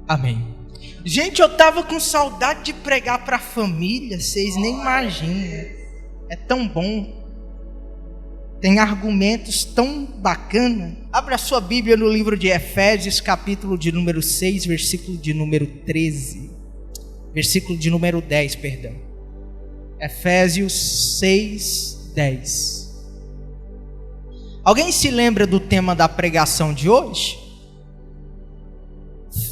Amém. Gente, eu tava com saudade de pregar para a família, vocês nem imaginam. É tão bom. Tem argumentos tão bacanas. Abra sua Bíblia no livro de Efésios, capítulo de número 6, versículo de número 13. Versículo de número 10, perdão. Efésios 6, 10. Alguém se lembra do tema da pregação de hoje?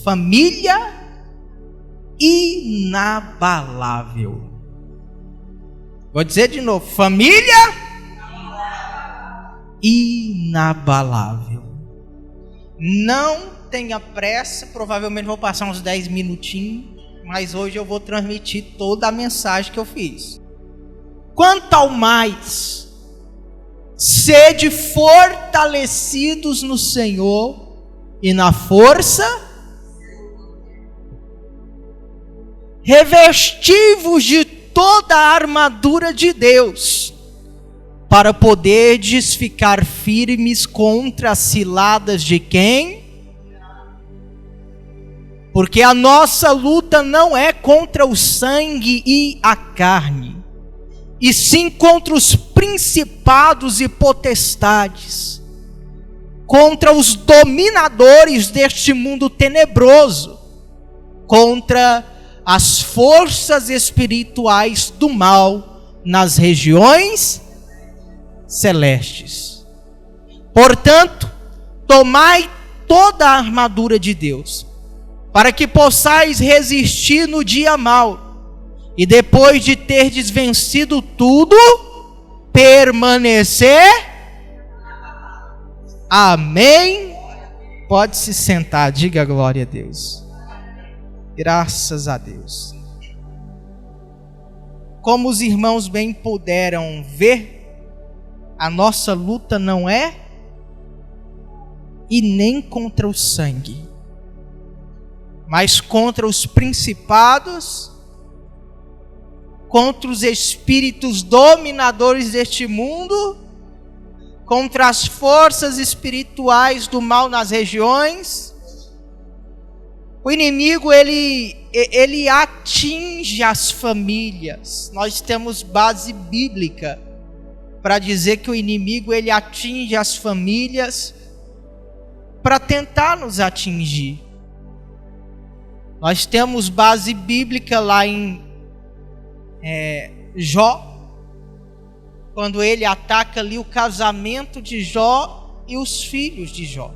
Família inabalável. Vou dizer de novo: família inabalável. Não tenha pressa, provavelmente vou passar uns 10 minutinhos, mas hoje eu vou transmitir toda a mensagem que eu fiz. Quanto ao mais, sede fortalecidos no Senhor e na força, revesti-vos de toda a armadura de Deus, para poderdes ficar firmes contra as ciladas de quem? Porque a nossa luta não é contra o sangue e a carne, e sim contra os principados e potestades, contra os dominadores deste mundo tenebroso, contra as forças espirituais do mal nas regiões celestes. Portanto, tomai toda a armadura de Deus, para que possais resistir no dia mau, e depois de terdes vencido tudo, permanecer. Amém. Pode se sentar, diga glória a Deus. Graças a Deus. Como os irmãos bem puderam ver, a nossa luta não é e nem contra o sangue, mas contra os principados, contra os espíritos dominadores deste mundo, contra as forças espirituais do mal nas regiões. O inimigo, ele atinge as famílias. Nós temos base bíblica para dizer que o inimigo, ele atinge as famílias para tentar nos atingir. Nós temos base bíblica lá em Jó, quando ele ataca ali o casamento de Jó e os filhos de Jó.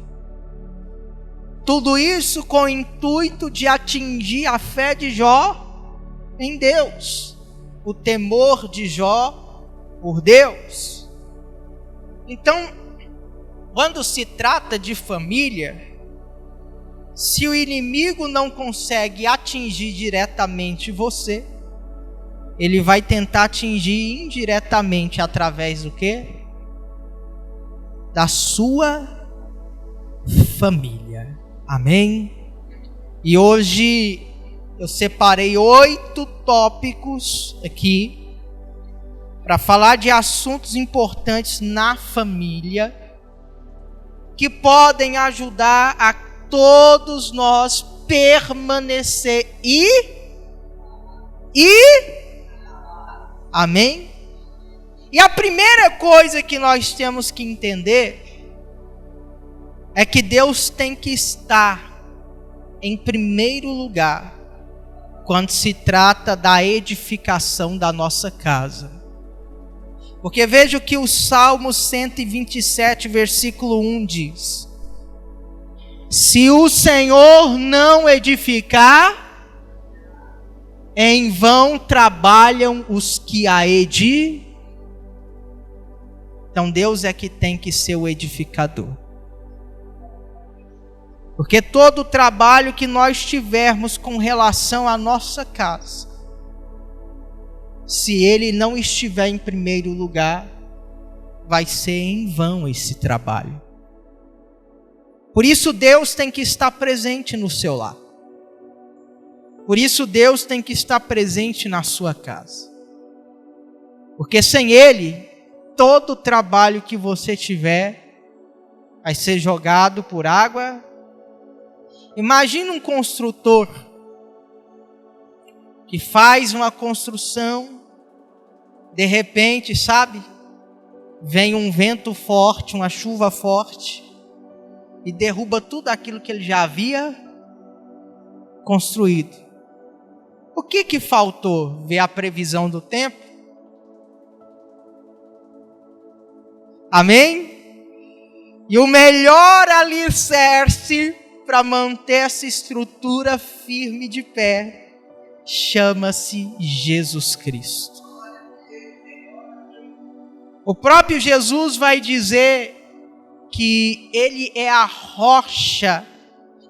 Tudo isso com o intuito de atingir a fé de Jó em Deus, o temor de Jó por Deus. Então, quando se trata de família, se o inimigo não consegue atingir diretamente você, ele vai tentar atingir indiretamente através do quê? Da sua família. Amém? E hoje eu separei 8 tópicos aqui para falar de assuntos importantes na família, que podem ajudar a todos nós permanecer amém? E a primeira coisa que nós temos que entender é que Deus tem que estar em primeiro lugar quando se trata da edificação da nossa casa. Porque veja o que o Salmo 127, versículo 1 diz: se o Senhor não edificar, em vão trabalham os que a edificam. Então Deus é que tem que ser o edificador. Porque todo o trabalho que nós tivermos com relação à nossa casa, se ele não estiver em primeiro lugar, vai ser em vão esse trabalho. Por isso Deus tem que estar presente no seu lar. Por isso Deus tem que estar presente na sua casa. Porque sem ele, todo o trabalho que você tiver vai ser jogado por água Imagina um construtor que faz uma construção, de repente, sabe, vem um vento forte, uma chuva forte, e derruba tudo aquilo que ele já havia construído. O que faltou? Ver a previsão do tempo? Amém? E o melhor alicerce para manter essa estrutura firme de pé chama-se Jesus Cristo. O próprio Jesus vai dizer que Ele é a rocha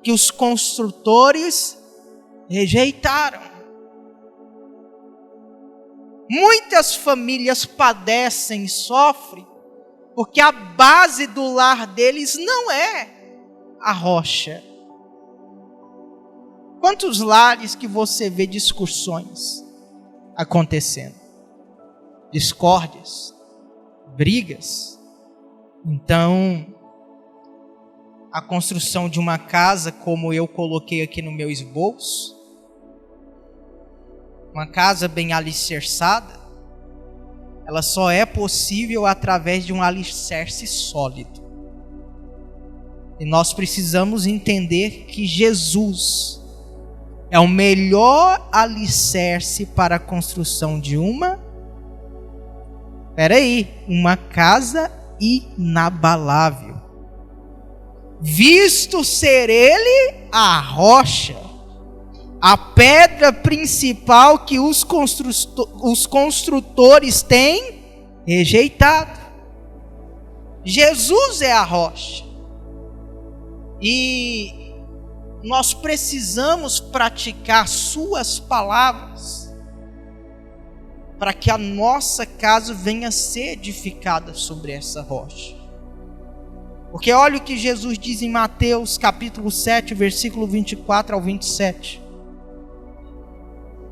que os construtores rejeitaram. Muitas famílias padecem e sofrem porque a base do lar deles não é a rocha. Quantos lares que você vê discussões acontecendo? Discórdias, brigas. Então, a construção de uma casa, como eu coloquei aqui no meu esboço, uma casa bem alicerçada, ela só é possível através de um alicerce sólido. E nós precisamos entender que Jesus é o melhor alicerce para a construção de uma casa inabalável. Visto ser Ele a rocha, a pedra principal que os construtores têm rejeitado. Jesus é a rocha. E nós precisamos praticar suas palavras para que a nossa casa venha a ser edificada sobre essa rocha. Porque olha o que Jesus diz em Mateus capítulo 7, versículo 24 ao 27.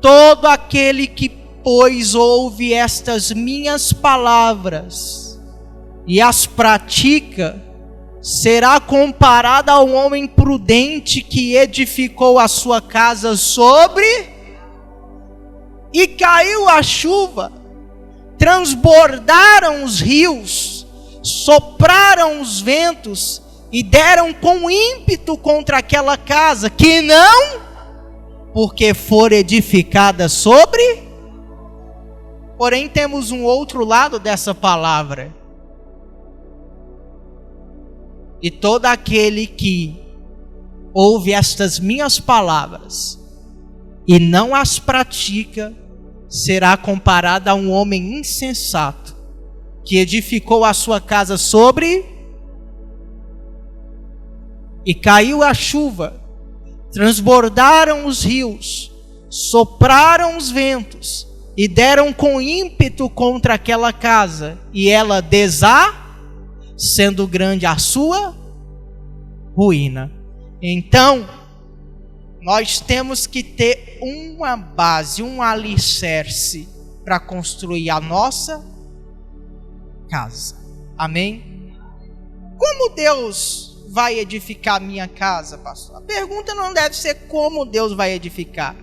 Todo aquele que, pois, ouve estas minhas palavras e as pratica, será comparado a um homem prudente que edificou a sua casa sobre, e caiu a chuva, transbordaram os rios, sopraram os ventos e deram com ímpeto contra aquela casa, que não, porque for edificada sobre. Porém, temos um outro lado dessa palavra. E todo aquele que ouve estas minhas palavras e não as pratica, será comparado a um homem insensato, que edificou a sua casa sobre, e caiu a chuva, transbordaram os rios, sopraram os ventos, e deram com ímpeto contra aquela casa, e ela sendo grande a sua ruína. Então, nós temos que ter uma base, um alicerce para construir a nossa casa. Amém? Como Deus vai edificar a minha casa, pastor? A pergunta não deve ser como Deus vai edificar,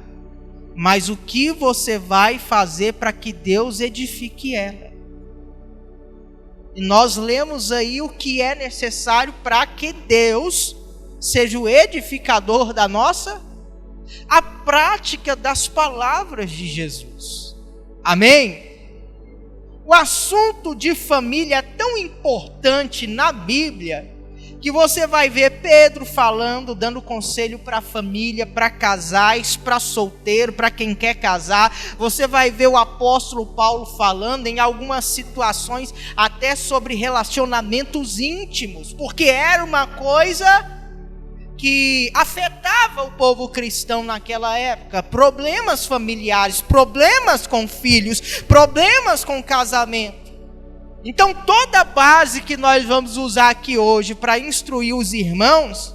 mas o que você vai fazer para que Deus edifique ela. E nós lemos aí o que é necessário para que Deus seja o edificador da nossa, a prática das palavras de Jesus. Amém? O assunto de família é tão importante na Bíblia, que você vai ver Pedro falando, dando conselho para a família, para casais, para solteiro, para quem quer casar. Você vai ver o apóstolo Paulo falando em algumas situações até sobre relacionamentos íntimos, porque era uma coisa que afetava o povo cristão naquela época. Problemas familiares, problemas com filhos, problemas com casamento. Então toda a base que nós vamos usar aqui hoje para instruir os irmãos,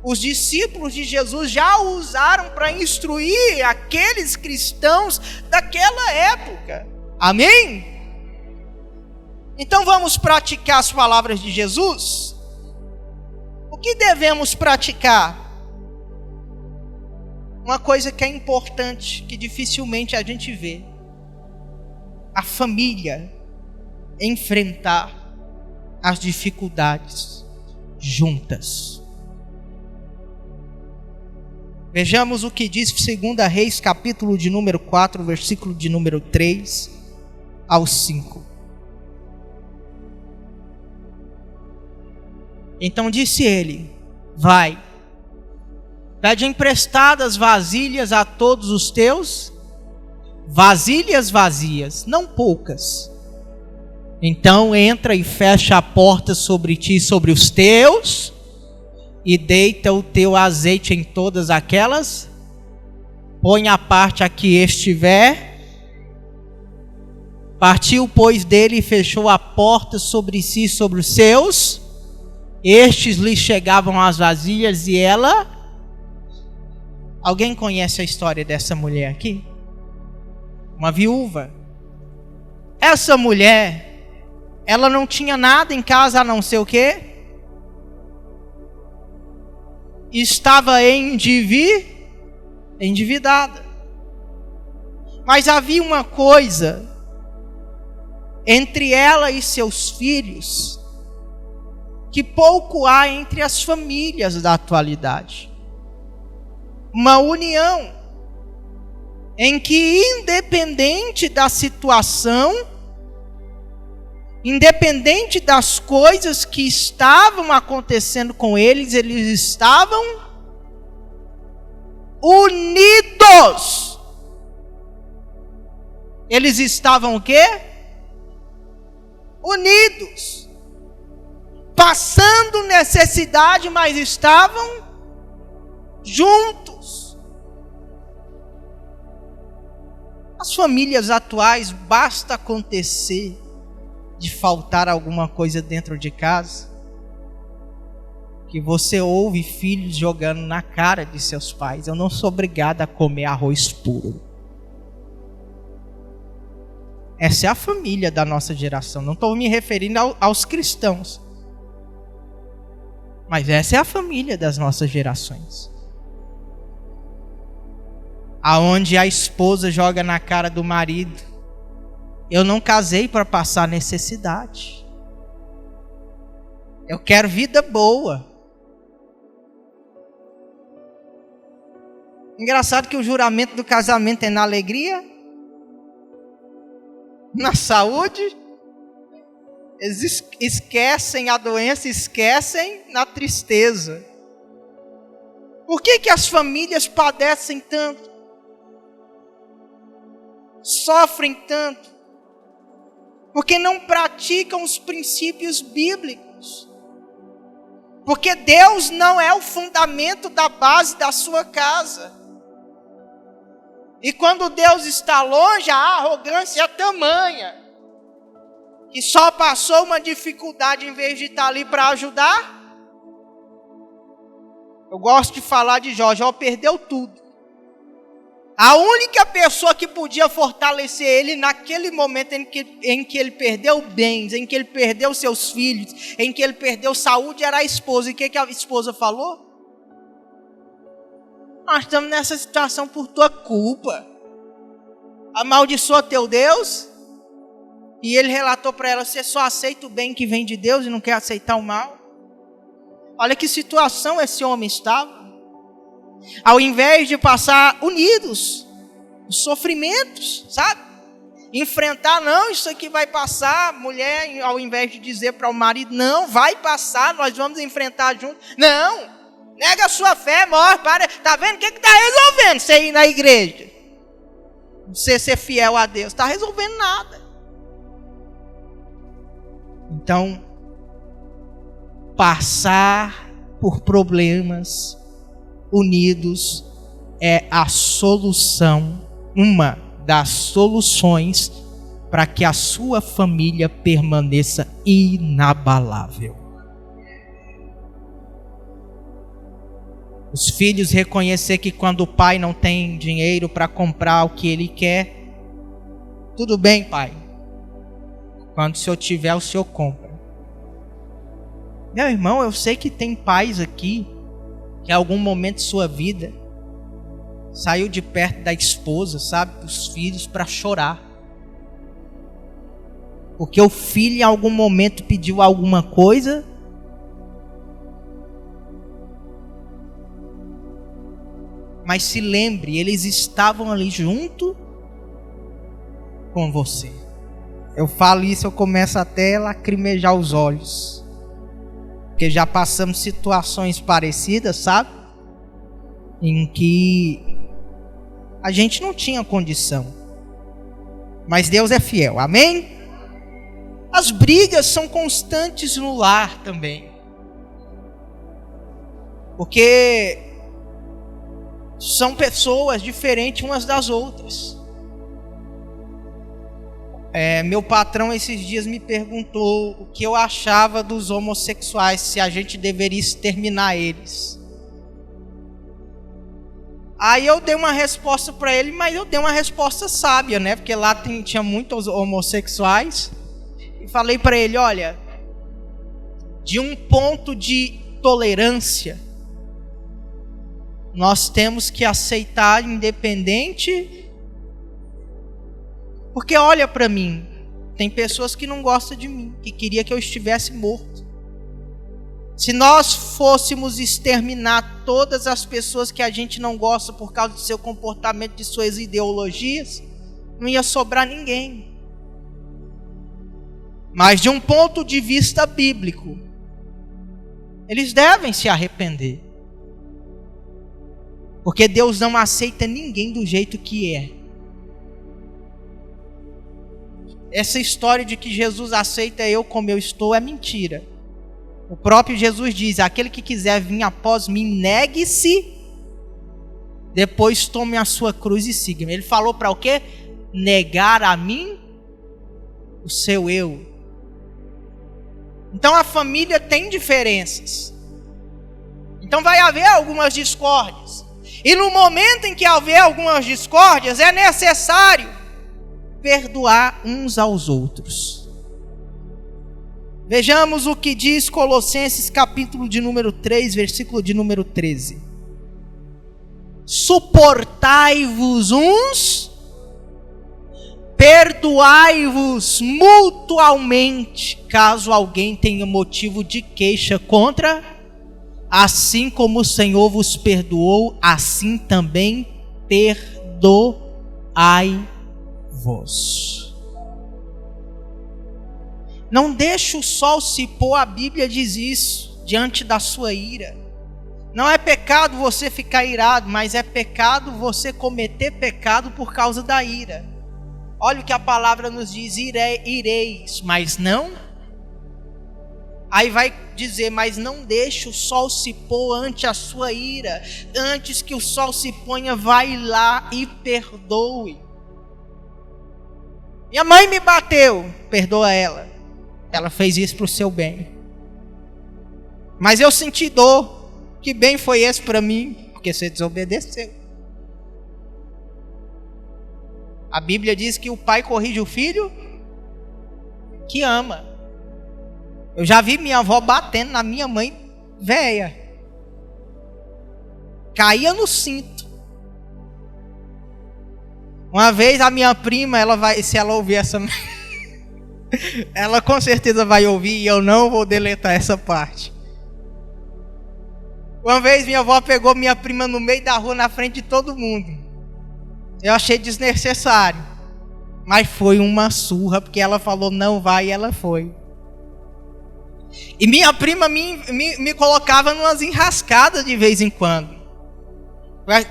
os discípulos de Jesus já usaram para instruir aqueles cristãos daquela época. Amém? Então vamos praticar as palavras de Jesus? O que devemos praticar? Uma coisa que é importante, que dificilmente a gente vê: a família enfrentar as dificuldades juntas. Vejamos o que diz 2 Reis, capítulo de número 4, versículo de número 3 ao 5. Então disse ele: vai, pede emprestadas vasilhas a todos os teus, vasilhas vazias, não poucas. Então entra e fecha a porta sobre ti e sobre os teus, e deita o teu azeite em todas aquelas, põe a parte a que estiver. Partiu, pois, dele e fechou a porta sobre si e sobre os seus. Estes lhe chegavam as vasilhas e ela... Alguém conhece a história dessa mulher aqui? Uma viúva. Essa mulher, ela não tinha nada em casa a não ser o quê? Estava endividada. Mas havia uma coisa entre ela e seus filhos que pouco há entre as famílias da atualidade. Uma união em que, independente da situação, independente das coisas que estavam acontecendo com eles, eles estavam unidos. Eles estavam o quê? Unidos. Passando necessidade, mas estavam juntos. As famílias atuais, basta acontecer de faltar alguma coisa dentro de casa, que você ouve filhos jogando na cara de seus pais: eu não sou obrigado a comer arroz puro. Essa é a família da nossa geração. Não estou me referindo aos cristãos, mas essa é a família das nossas gerações, aonde a esposa joga na cara do marido: eu não casei para passar necessidade, eu quero vida boa. Engraçado que o juramento do casamento é na alegria, na saúde. Eles esquecem a doença, esquecem na tristeza. Por que as famílias padecem tanto? Sofrem tanto? Porque não praticam os princípios bíblicos. Porque Deus não é o fundamento da base da sua casa. E quando Deus está longe, a arrogância é tamanha que só passou uma dificuldade em vez de estar ali para ajudar. Eu gosto de falar de Jó. Jó perdeu tudo. A única pessoa que podia fortalecer ele naquele momento em que ele perdeu bens, em que ele perdeu seus filhos, em que ele perdeu saúde, era a esposa. E o que a esposa falou? Nós estamos nessa situação por tua culpa. Amaldiçoa teu Deus. E ele relatou para ela: você só aceita o bem que vem de Deus e não quer aceitar o mal? Olha que situação esse homem estava. Ao invés de passar unidos os sofrimentos, sabe? Enfrentar: não, isso aqui vai passar. Mulher, ao invés de dizer para o marido: não, vai passar, nós vamos enfrentar juntos. Não, nega a sua fé, morre, para. Tá vendo? O que está resolvendo você ir na igreja? Você ser fiel a Deus, está resolvendo nada. Então, passar por problemas unidos é a solução, uma das soluções para que a sua família permaneça inabalável. Os filhos reconhecer que quando o pai não tem dinheiro para comprar o que ele quer, tudo bem, pai. Quando o senhor tiver, o senhor compra. Meu irmão, eu sei que tem pais aqui que em algum momento de sua vida saiu de perto da esposa, sabe, dos filhos, para chorar. Porque o filho em algum momento pediu alguma coisa. Mas se lembre, eles estavam ali junto com você. Eu falo isso, eu começo até a lacrimejar os olhos. Porque já passamos situações parecidas, sabe? Em que a gente não tinha condição. Mas Deus é fiel, amém? As brigas são constantes no lar também. Porque são pessoas diferentes umas das outras. Meu patrão esses dias me perguntou o que eu achava dos homossexuais, se a gente deveria exterminar eles. Aí eu dei uma resposta para ele, mas eu dei uma resposta sábia, né? Porque lá tinha muitos homossexuais. E falei para ele, olha, de um ponto de tolerância, nós temos que aceitar independente. Porque olha para mim, tem pessoas que não gostam de mim, que queria que eu estivesse morto. Se nós fôssemos exterminar todas as pessoas que a gente não gosta por causa do seu comportamento, de suas ideologias, não ia sobrar ninguém. Mas de um ponto de vista bíblico, eles devem se arrepender. Porque Deus não aceita ninguém do jeito que é. Essa história de que Jesus aceita eu como eu estou é mentira. O próprio Jesus diz, aquele que quiser vir após mim, negue-se, depois tome a sua cruz e siga-me. Ele falou para o quê? Negar a mim o seu eu. Então a família tem diferenças. Então vai haver algumas discórdias. E no momento em que haver algumas discórdias, é necessário perdoar uns aos outros. Vejamos o que diz Colossenses capítulo de número 3, versículo de número 13. Suportai-vos uns, perdoai-vos mutualmente, caso alguém tenha motivo de queixa contra, assim como o Senhor vos perdoou, assim também perdoai-vos. Não deixe o sol se pôr, a Bíblia diz isso, diante da sua ira. Não é pecado você ficar irado, mas é pecado você cometer pecado por causa da ira. Olha o que a palavra nos diz, ireis, mas não. Aí vai dizer, mas não deixe o sol se pôr ante a sua ira. Antes que o sol se ponha, vai lá e perdoe. Minha mãe me bateu, perdoa ela. Ela fez isso para o seu bem. Mas eu senti dor. Que bem foi esse para mim? Porque você desobedeceu. A Bíblia diz que o pai corrige o filho que ama. Eu já vi minha avó batendo na minha mãe velha. Caía no cinto. Uma vez a minha prima, ela vai, se ela ouvir essa... ela com certeza vai ouvir e eu não vou deletar essa parte. Uma vez minha avó pegou minha prima no meio da rua, na frente de todo mundo. Eu achei desnecessário. Mas foi uma surra, porque ela falou não vai e ela foi. E minha prima me colocava numas enrascadas de vez em quando.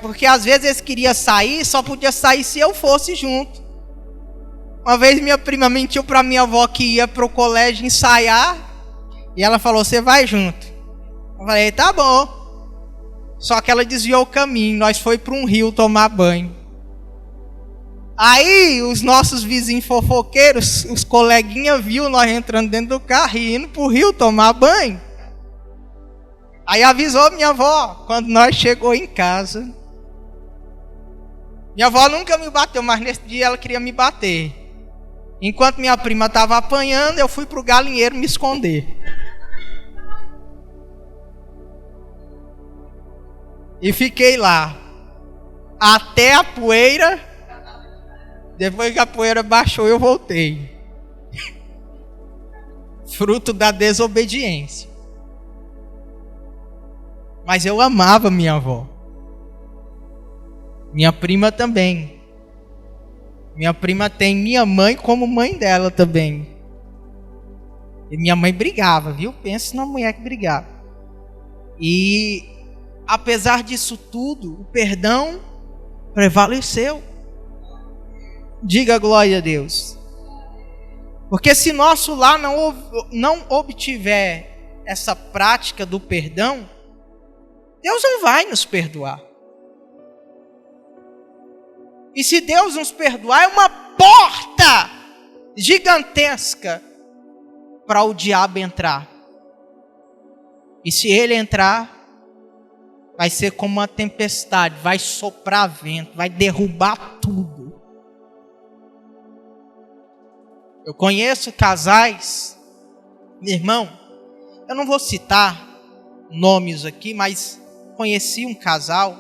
Porque às vezes eles queriam sair, só podia sair se eu fosse junto. Uma vez minha prima mentiu para minha avó que ia para o colégio ensaiar. E ela falou, você vai junto? Eu falei, tá bom. Só que ela desviou o caminho, nós foi para um rio tomar banho. Aí os nossos vizinhos fofoqueiros, os coleguinhas viu nós entrando dentro do carro e indo para o rio tomar banho. Aí avisou minha avó, quando nós chegou em casa. Minha avó nunca me bateu, mas nesse dia ela queria me bater. Enquanto minha prima estava apanhando, eu fui para o galinheiro me esconder. E fiquei lá. Até a poeira. Depois que a poeira baixou, eu voltei. Fruto da desobediência. Mas eu amava minha avó. Minha prima também. Minha prima tem minha mãe como mãe dela também. E minha mãe brigava, viu? Pensa numa mulher que brigava. E apesar disso tudo, o perdão prevaleceu. Diga glória a Deus. Porque se nosso lar não obtiver essa prática do perdão, Deus não vai nos perdoar. E se Deus nos perdoar, é uma porta gigantesca para o diabo entrar. E se ele entrar, vai ser como uma tempestade, vai soprar vento, vai derrubar tudo. Eu conheço casais, meu irmão, eu não vou citar nomes aqui, mas conheci um casal,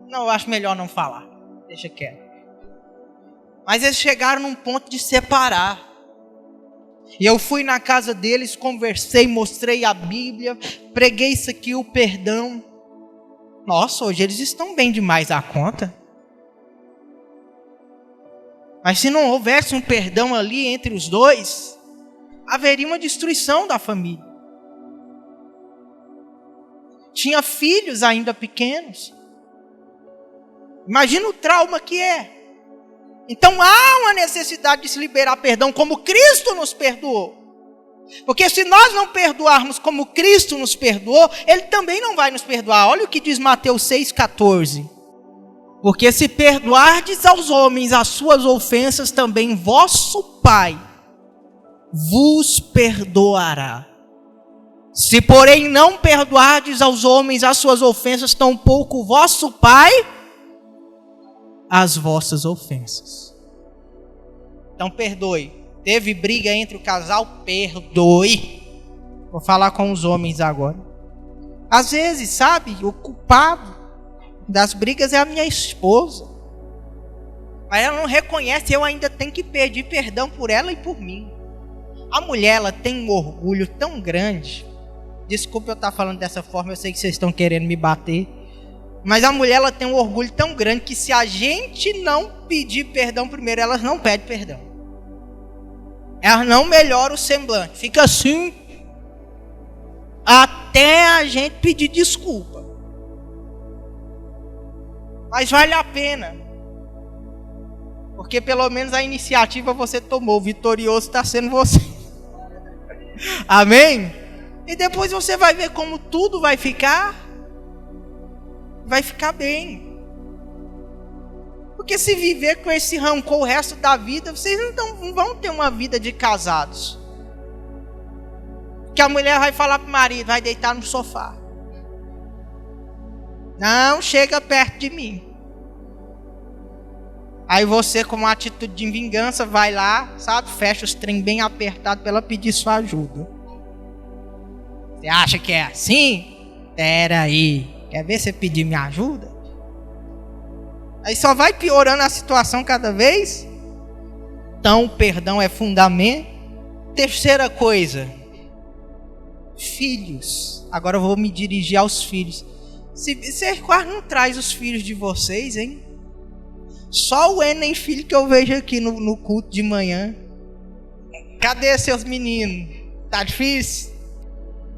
não, eu acho melhor não falar, deixa quieto. Mas eles chegaram num ponto de separar. E eu fui na casa deles, conversei, mostrei a Bíblia, preguei isso aqui, o perdão. Nossa, hoje eles estão bem demais da conta. Mas se não houvesse um perdão ali entre os dois, haveria uma destruição da família. Tinha filhos ainda pequenos. Imagina o trauma que é. Então há uma necessidade de se liberar perdão como Cristo nos perdoou. Porque se nós não perdoarmos como Cristo nos perdoou, Ele também não vai nos perdoar. Olha o que diz Mateus 6,14. Porque se perdoardes aos homens as suas ofensas, também vosso Pai vos perdoará. Se porém não perdoardes aos homens as suas ofensas, tampouco vosso Pai as vossas ofensas. Então perdoe. Teve briga entre o casal? Perdoe. Vou falar com os homens agora. Às vezes, sabe, o culpado das brigas é a minha esposa. Mas ela não reconhece, eu ainda tenho que pedir perdão por ela e por mim. A mulher, ela tem um orgulho tão grande. Desculpa eu estar falando dessa forma, eu sei que vocês estão querendo me bater. Mas a mulher, ela tem um orgulho tão grande que se a gente não pedir perdão primeiro, elas não pedem perdão. Elas não melhoram o semblante. Fica assim até a gente pedir desculpa. Mas vale a pena. Porque pelo menos a iniciativa você tomou. O vitorioso está sendo você. Amém? E depois você vai ver como tudo vai ficar. Vai ficar bem. Porque se viver com esse rancor o resto da vida, vocês não vão ter uma vida de casados. Que a mulher vai falar para o marido, vai deitar no sofá. Não chega perto de mim. Aí você, com uma atitude de vingança, vai lá, sabe? Fecha os trem bem apertados para ela pedir sua ajuda. Você acha que é assim? Pera aí. Quer ver você pedir minha ajuda? Aí só vai piorando a situação cada vez. Então, o perdão é fundamento. Terceira coisa. Filhos. Agora eu vou me dirigir aos filhos. Você quase não traz os filhos de vocês, hein? Só o Enem filho que eu vejo aqui no culto de manhã. Cadê seus meninos? Tá difícil?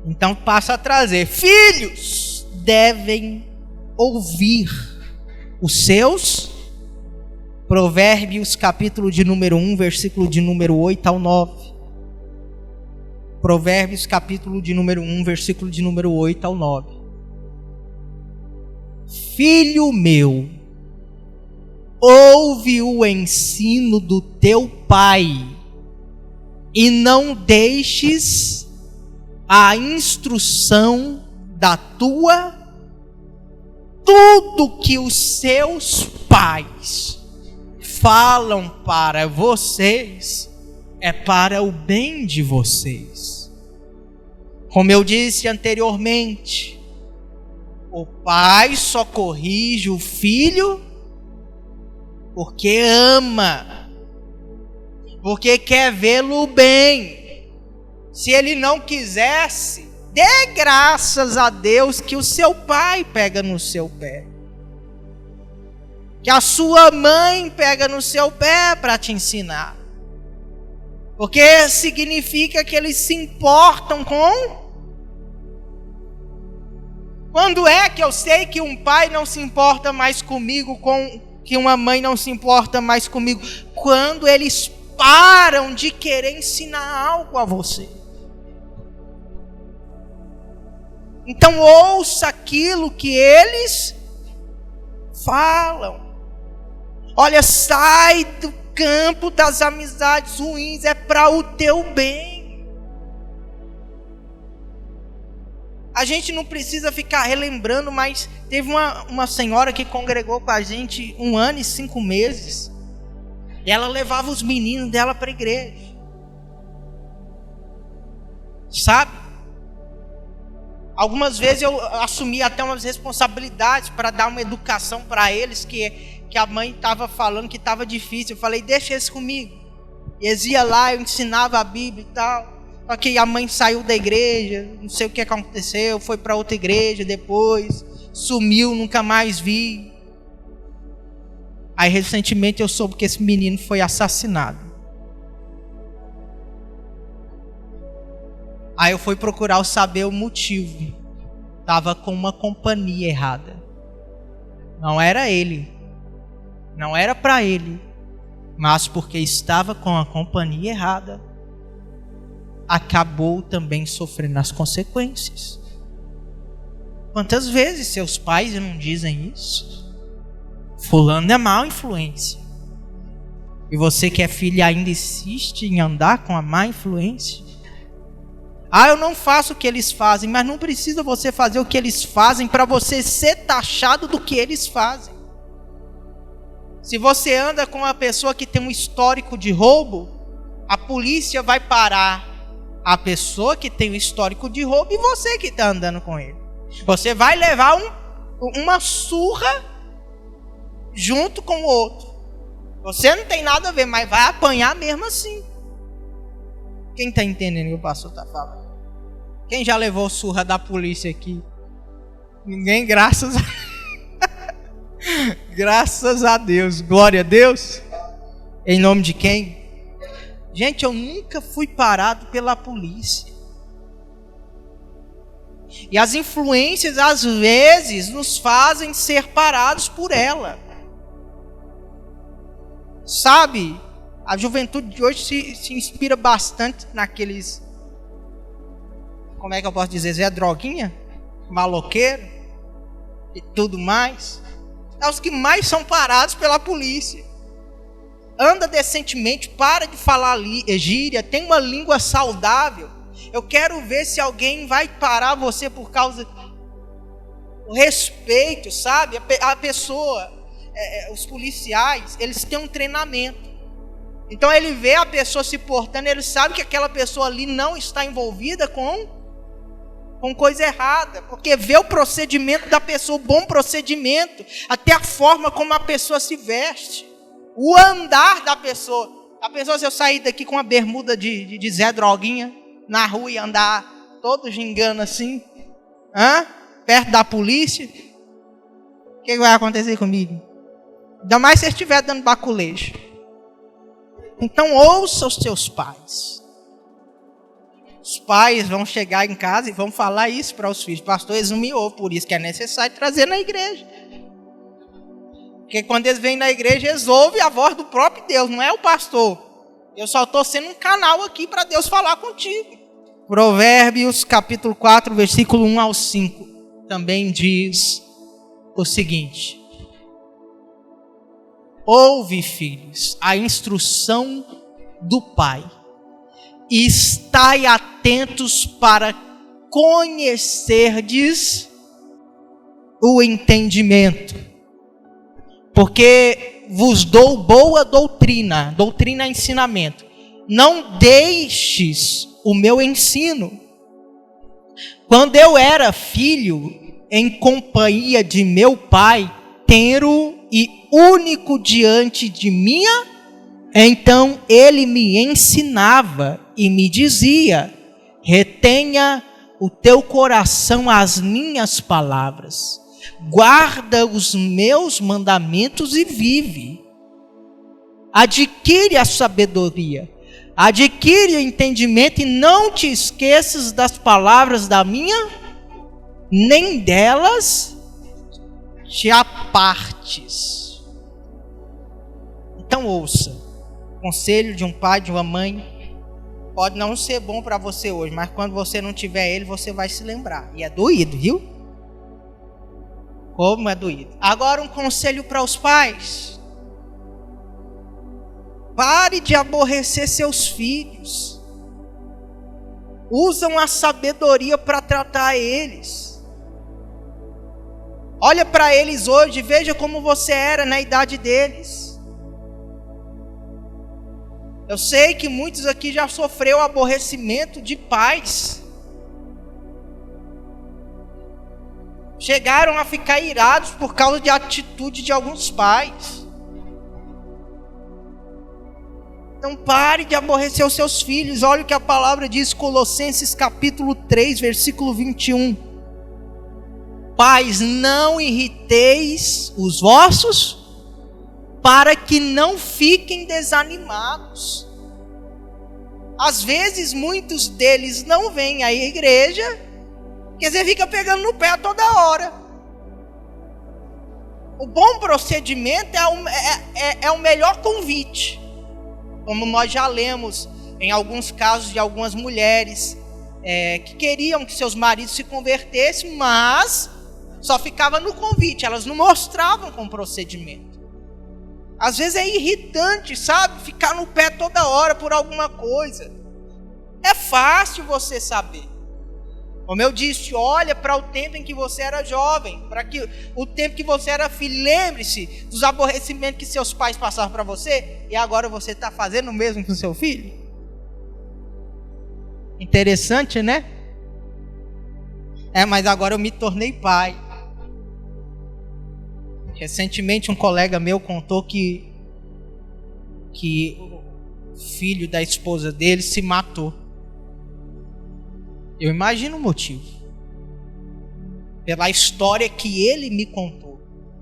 Então passa a trazer. Filhos devem ouvir os seus. Provérbios capítulo de número 1, versículo de número 8 ao 9. Provérbios capítulo de número 1, versículo de número 8 ao 9. Filho meu, ouve o ensino do teu pai, e não deixes a instrução da tua. Tudo que os seus pais falam para vocês é para o bem de vocês. Como eu disse anteriormente, O pai só corrige o filho porque ama, porque quer vê-lo bem. Se ele não quisesse, dê graças a Deus que o seu pai pega no seu pé, que a sua mãe pega no seu pé para te ensinar, porque significa que eles se importam com... Quando é que eu sei que um pai não se importa mais comigo, que uma mãe não se importa mais comigo? Quando eles param de querer ensinar algo a você. Então ouça aquilo que eles falam. Olha, sai do campo das amizades ruins, é para o teu bem. A gente não precisa ficar relembrando, mas teve uma senhora que congregou com a gente 1 ano e 5 meses. E ela levava os meninos dela para a igreja. Sabe? Algumas vezes eu assumi até umas responsabilidades para dar uma educação para eles, que a mãe estava falando que estava difícil. Eu falei, deixa eles comigo. E eles iam lá, eu ensinava a Bíblia e tal. Só que a mãe saiu da igreja, não sei o que aconteceu, foi para outra igreja depois, sumiu, nunca mais vi. Aí recentemente eu soube que esse menino foi assassinado. Aí eu fui procurar saber o motivo. Estava com uma companhia errada. Não era ele, não era para ele, mas porque estava com a companhia errada, acabou também sofrendo as consequências. Quantas vezes seus pais não dizem isso? Fulano é má influência. E você que é filho ainda insiste em andar com a má influência? Ah, eu não faço o que eles fazem, mas não precisa você fazer o que eles fazem para você ser taxado do que eles fazem. Se você anda com uma pessoa que tem um histórico de roubo, a polícia vai parar a pessoa que tem um histórico de roubo e você que está andando com ele. Você vai levar uma surra junto com o outro. Você não tem nada a ver, mas vai apanhar mesmo assim. Quem está entendendo o que o pastor está falando? Quem já levou surra da polícia aqui? Ninguém, graças a Deus. Glória a Deus. Em nome de quem? Gente, eu nunca fui parado pela polícia. E as influências, às vezes, nos fazem ser parados por ela. Sabe, a juventude de hoje se inspira bastante naqueles... Como é que eu posso dizer? Zé Droguinha? Maloqueiro? E tudo mais. É os que mais são parados pela polícia. Anda decentemente, para de falar gíria, tem uma língua saudável. Eu quero ver se alguém vai parar você por causa do respeito, sabe? A pessoa, os policiais, eles têm um treinamento. Então ele vê a pessoa se portando, ele sabe que aquela pessoa ali não está envolvida com coisa errada, porque vê o procedimento da pessoa, o bom procedimento, até a forma como a pessoa se veste. O andar da pessoa. A pessoa, se eu sair daqui com uma bermuda de Zé Droguinha na rua e andar todo gingando assim, perto da polícia, o que vai acontecer comigo? Ainda mais se eu estiver dando baculejo. Então ouça os seus pais. Os pais vão chegar em casa e vão falar isso para os filhos. Pastor, eles não me ouvem, por isso que é necessário trazer na igreja. Porque quando eles vêm na igreja, eles ouvem a voz do próprio Deus, não é o pastor. Eu só estou sendo um canal aqui para Deus falar contigo. Provérbios capítulo 4, versículo 1 ao 5, também diz o seguinte: ouve, filhos, a instrução do pai, e estai atentos para conhecerdes o entendimento. Porque vos dou boa doutrina, doutrina é ensinamento. Não deixes o meu ensino. Quando eu era filho, em companhia de meu Pai, tenro e único diante de minha. Então ele me ensinava e me dizia: retenha o teu coração as minhas palavras, guarda os meus mandamentos e vive. Adquire a sabedoria, adquire o entendimento e não te esqueças das palavras da minha, nem delas te apartes. Então ouça, conselho de um pai, de uma mãe, pode não ser bom para você hoje, mas quando você não tiver ele, você vai se lembrar. E é doído, viu? Como é doído. Agora um conselho para os pais. Pare de aborrecer seus filhos. Usam a sabedoria para tratar eles. Olha para eles hoje, veja como você era na idade deles. Eu sei que muitos aqui já sofreu aborrecimento de pais. Chegaram a ficar irados por causa de atitude de alguns pais. Não pare de aborrecer os seus filhos. Olha o que a palavra diz, Colossenses capítulo 3, versículo 21. Pais, não irriteis os vossos, para que não fiquem desanimados. Às vezes muitos deles não vêm à igreja, porque você fica pegando no pé a toda hora. O bom procedimento é o melhor convite. Como nós já lemos em alguns casos de algumas mulheres que queriam que seus maridos se convertessem, mas só ficava no convite, elas não mostravam com procedimento. Às vezes é irritante, sabe? Ficar no pé toda hora por alguma coisa. É fácil você saber. Como eu disse, olha para o tempo em que você era jovem, para que o tempo que você era filho. Lembre-se dos aborrecimentos que seus pais passaram para você, e agora você está fazendo o mesmo com seu filho. Interessante, né? Mas agora eu me tornei pai. Recentemente um colega meu contou que o filho da esposa dele se matou. Eu imagino o motivo. Pela história que ele me contou.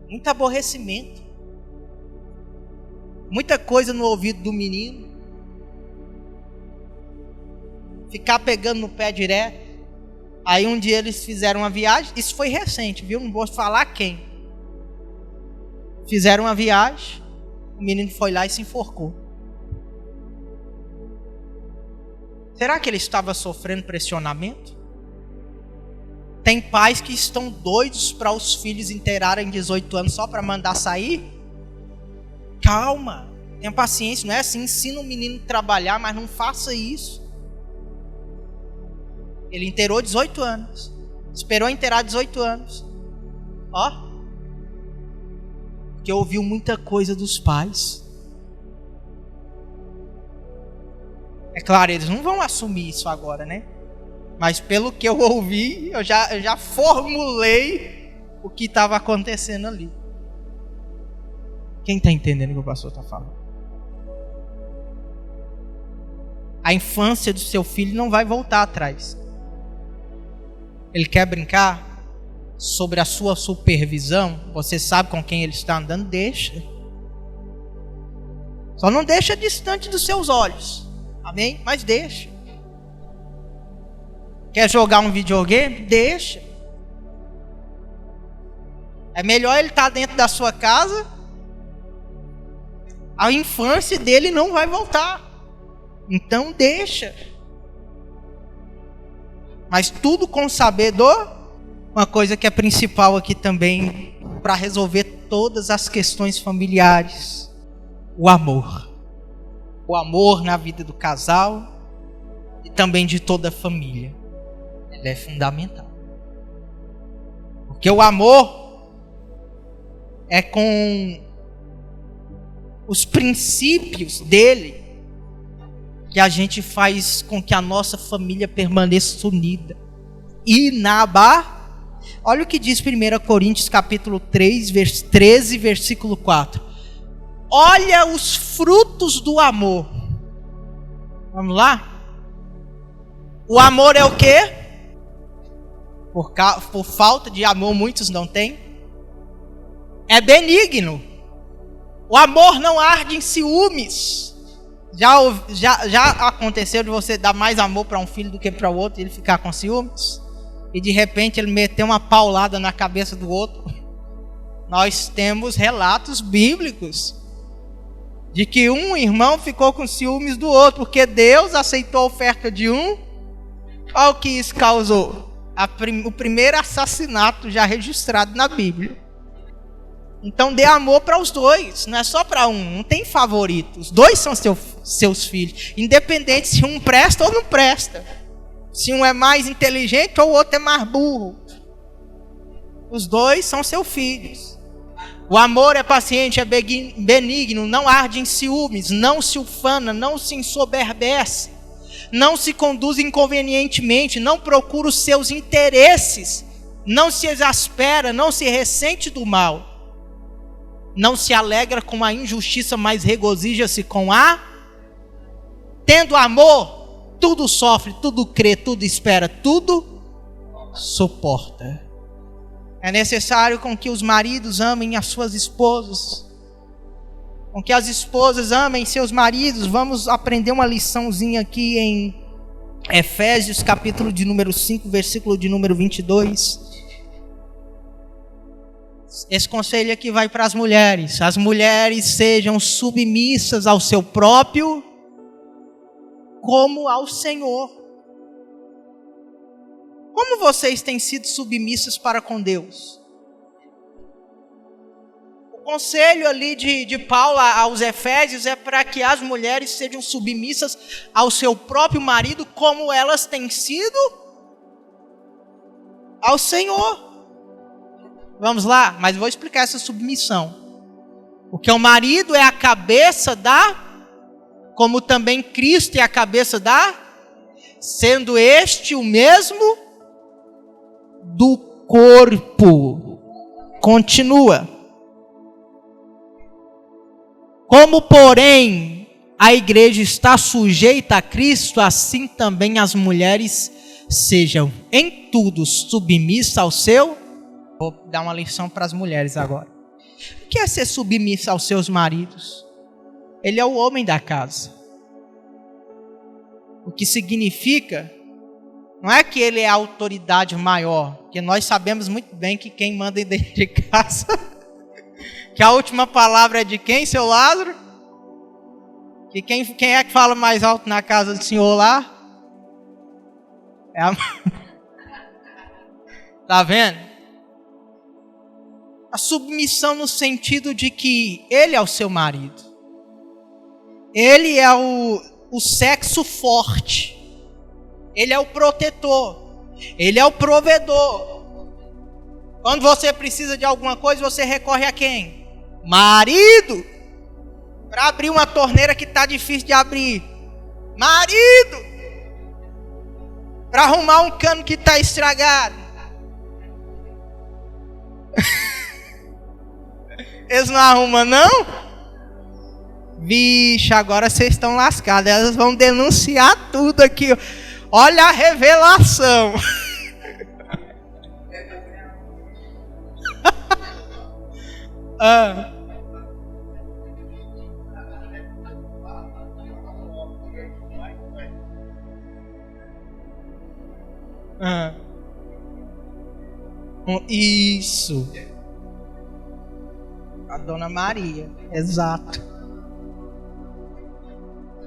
Muito aborrecimento. Muita coisa no ouvido do menino. Ficar pegando no pé direto. Aí um dia eles fizeram uma viagem. Isso foi recente, viu? Não vou falar quem. Fizeram uma viagem. O menino foi lá e se enforcou. Será que ele estava sofrendo pressionamento? Tem pais que estão doidos para os filhos inteirarem 18 anos só para mandar sair? Calma, tenha paciência, não é assim. Ensina o menino a trabalhar, mas não faça isso. Ele inteirou 18 anos. Esperou inteirar 18 anos. Porque ouviu muita coisa dos pais. É claro, eles não vão assumir isso agora, né? Mas pelo que eu ouvi, eu já formulei o que estava acontecendo ali. Quem está entendendo o que o pastor está falando? A infância do seu filho não vai voltar atrás. Ele quer brincar sobre a sua supervisão, você sabe com quem ele está andando, deixa. Só não deixa distante dos seus olhos. Amém? Mas deixa. Quer jogar um videogame? Deixa. É melhor ele estar dentro da sua casa. A infância dele não vai voltar. Então deixa. Mas tudo com sabedor. Uma coisa que é principal aqui também, para resolver todas as questões familiares: o amor. O amor na vida do casal e também de toda a família. Ele é fundamental. Porque o amor é com os princípios dele que a gente faz com que a nossa família permaneça unida, inabalável. Olha o que diz 1 Coríntios capítulo 3, 13, versículo 4. Olha os frutos do amor. Vamos lá? O amor é o quê? Por falta de amor, muitos não têm. É benigno. O amor não arde em ciúmes. Já aconteceu de você dar mais amor para um filho do que para o outro e ele ficar com ciúmes? E de repente ele meter uma paulada na cabeça do outro? Nós temos relatos bíblicos de que um irmão ficou com ciúmes do outro, porque Deus aceitou a oferta de um. Olha o que isso causou. O primeiro assassinato já registrado na Bíblia. Então dê amor para os dois, não é só para um, não tem favorito. Os dois são seus filhos, independente se um presta ou não presta. Se um é mais inteligente ou o outro é mais burro. Os dois são seus filhos. O amor é paciente, é benigno, não arde em ciúmes, não se ufana, não se ensoberbece, não se conduz inconvenientemente, não procura os seus interesses, não se exaspera, não se ressente do mal, não se alegra com a injustiça, mas regozija-se com a... Tendo amor, tudo sofre, tudo crê, tudo espera, tudo suporta. É necessário com que os maridos amem as suas esposas, com que as esposas amem seus maridos. Vamos aprender uma liçãozinha aqui em Efésios, capítulo de número 5, versículo de número 22. Esse conselho aqui vai para as mulheres. As mulheres sejam submissas ao seu próprio, como ao Senhor. Como vocês têm sido submissas para com Deus? O conselho ali de Paulo aos Efésios é para que as mulheres sejam submissas ao seu próprio marido, como elas têm sido ao Senhor. Vamos lá, mas vou explicar essa submissão. Porque o marido é a cabeça como também Cristo é a cabeça sendo este o mesmo do corpo. Continua. Como, porém, a igreja está sujeita a Cristo, assim também as mulheres sejam em tudo submissas ao seu. Vou dar uma lição para as mulheres agora. O que é ser submissa aos seus maridos? Ele é o homem da casa. O que significa, não é que ele é a autoridade maior, porque nós sabemos muito bem que quem manda dentro de casa, que a última palavra é de quem, seu Lázaro? Que quem é que fala mais alto na casa do senhor lá? É a... Tá vendo? A submissão no sentido de que ele é o seu marido. Ele é o sexo forte. Ele é o protetor. Ele é o provedor. Quando você precisa de alguma coisa, você recorre a quem? Marido. Para abrir uma torneira que está difícil de abrir. Marido. Para arrumar um cano que está estragado. Eles não arrumam, não? Vixe, agora vocês estão lascados. Elas vão denunciar tudo aqui. Olha a revelação. Isso. A Dona Maria, exato.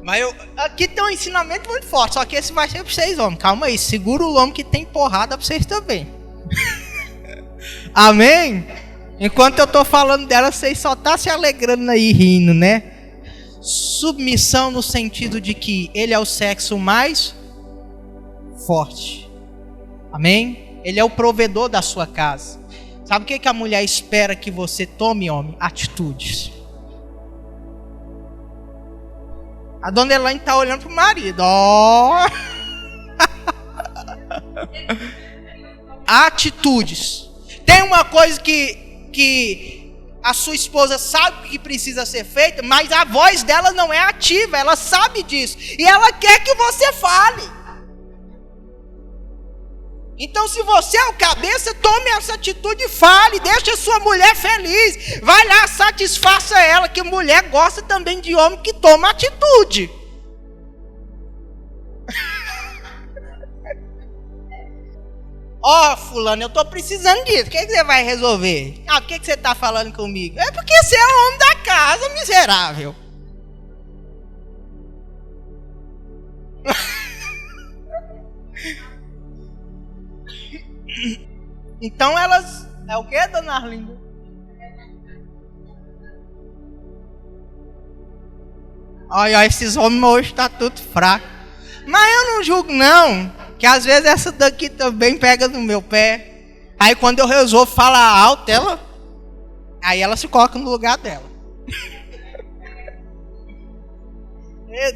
Mas aqui tem um ensinamento muito forte, só que esse vai ser para vocês, homens. Calma aí, segura o lombo que tem porrada para vocês também. Amém? Enquanto eu estou falando dela, vocês só estão se alegrando aí, rindo, né? Submissão no sentido de que ele é o sexo mais forte. Amém? Ele é o provedor da sua casa. Sabe o que a mulher espera que você tome, homem? Atitudes. A dona Elaine está olhando para o marido. Oh. atitudes. Tem uma coisa que a sua esposa sabe que precisa ser feita, mas a voz dela não é ativa, ela sabe disso. E ela quer que você fale. Então, se você é o cabeça, tome essa atitude e fale, deixa a sua mulher feliz. Vai lá, satisfaça ela, que mulher gosta também de homem que toma atitude. Ó, fulano, eu tô precisando disso. O que você vai resolver? Ah, por que você tá falando comigo? É porque você é o homem da casa, miserável. Então elas... É o que, dona Arlinda? Olha, esses homens hoje tá tudo fraco. Mas eu não julgo não, que às vezes essa daqui também pega no meu pé. Aí quando eu resolvo falar alto, aí ela se coloca no lugar dela.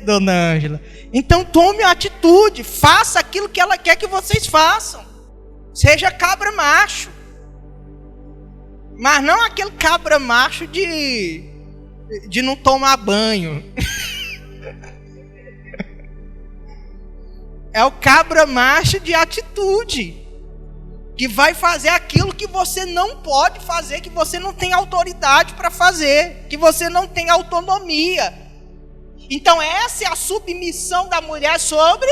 Dona Ângela. Então tome a atitude, faça aquilo que ela quer que vocês façam. Seja cabra macho. Mas não aquele cabra macho de não tomar banho. É o cabra macho de atitude. Que vai fazer aquilo que você não pode fazer, que você não tem autoridade para fazer, que você não tem autonomia. Então essa é a submissão da mulher sobre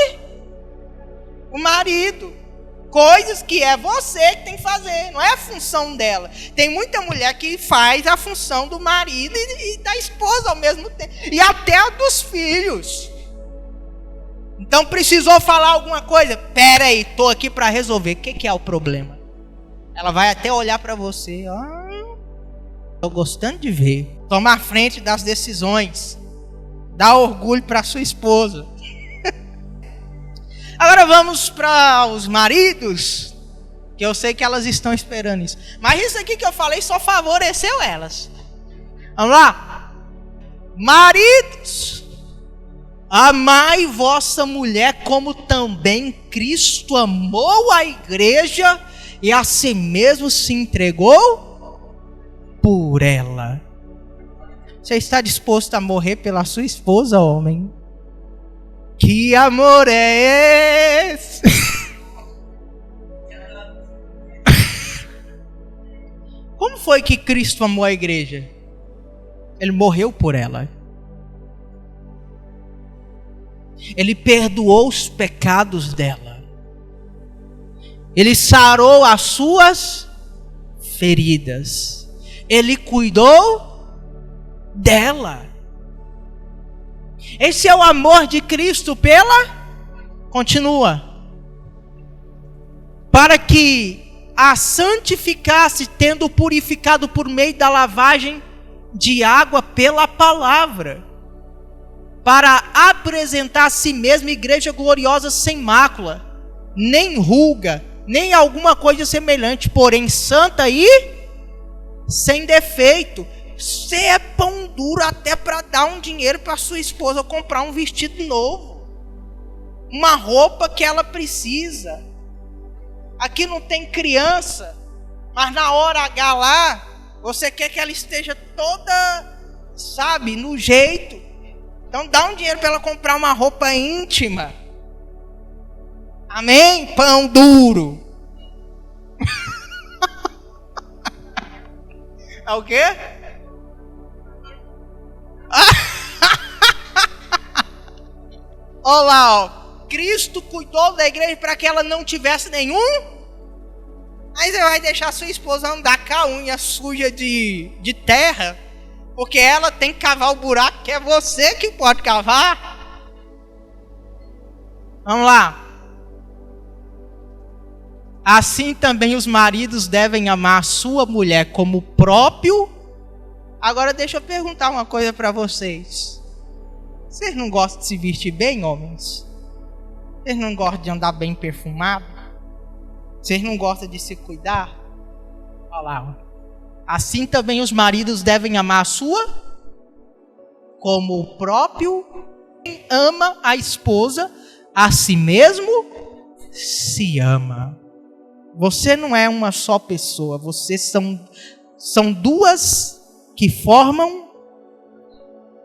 o marido. Coisas que é você que tem que fazer, não é a função dela. Tem muita mulher que faz a função do marido e da esposa ao mesmo tempo. E até a dos filhos. Então precisou falar alguma coisa? Pera aí, estou aqui para resolver. O que é o problema? Ela vai até olhar para você. Estou gostando de ver. Toma a frente das decisões. Dá orgulho para sua esposa. Agora vamos para os maridos, que eu sei que elas estão esperando isso. Mas isso aqui que eu falei só favoreceu elas. Vamos lá? Maridos, amai vossa mulher como também Cristo amou a igreja e a si mesmo se entregou por ela. Você está disposto a morrer pela sua esposa, homem? Que amor é esse? Como foi que Cristo amou a igreja? Ele morreu por ela. Ele perdoou os pecados dela. Ele sarou as suas feridas. Ele cuidou dela. Esse é o amor de Cristo continua. Para que a santificasse, tendo purificado por meio da lavagem de água pela palavra, para apresentar a si mesma igreja gloriosa sem mácula, nem ruga, nem alguma coisa semelhante, porém santa e sem defeito. Você é pão duro até para dar um dinheiro para sua esposa comprar um vestido novo, uma roupa que ela precisa. Aqui não tem criança, mas na hora H lá, você quer que ela esteja toda, sabe, no jeito. Então dá um dinheiro para ela comprar uma roupa íntima. Amém? Pão duro. É o quê? Olha lá, ó. Cristo cuidou da igreja para que ela não tivesse nenhum. Aí você vai deixar sua esposa andar com a unha suja de terra, porque ela tem que cavar o buraco que é você que pode cavar. Vamos lá. Assim também os maridos devem amar a sua mulher como o próprio. Agora deixa eu perguntar uma coisa para vocês. Vocês não gostam de se vestir bem, homens? Vocês não gostam de andar bem perfumado? Vocês não gostam de se cuidar? Olha lá. Assim também os maridos devem amar a sua como o próprio. Quem ama a esposa, a si mesmo se ama. Você não é uma só pessoa, vocês são duas que formam.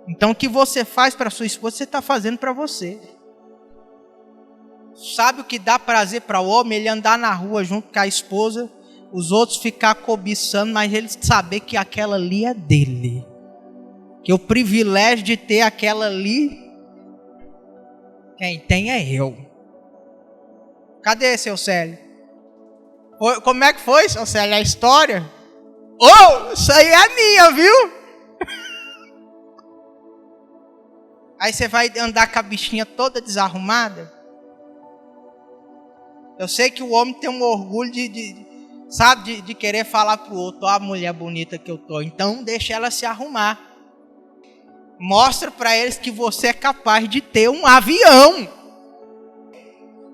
Então o que você faz para sua esposa, você está fazendo para você. Sabe o que dá prazer para o homem? Ele andar na rua junto com a esposa, os outros ficar cobiçando, mas ele saber que aquela ali é dele. Que o privilégio de ter aquela ali, quem tem é eu. Cadê seu Célio? Como é que foi, seu Célio, a história? Isso aí é minha, viu? Aí você vai andar com a bichinha toda desarrumada. Eu sei que o homem tem um orgulho de querer falar pro outro, a mulher bonita que eu tô. Então deixa ela se arrumar. Mostra para eles que você é capaz de ter um avião.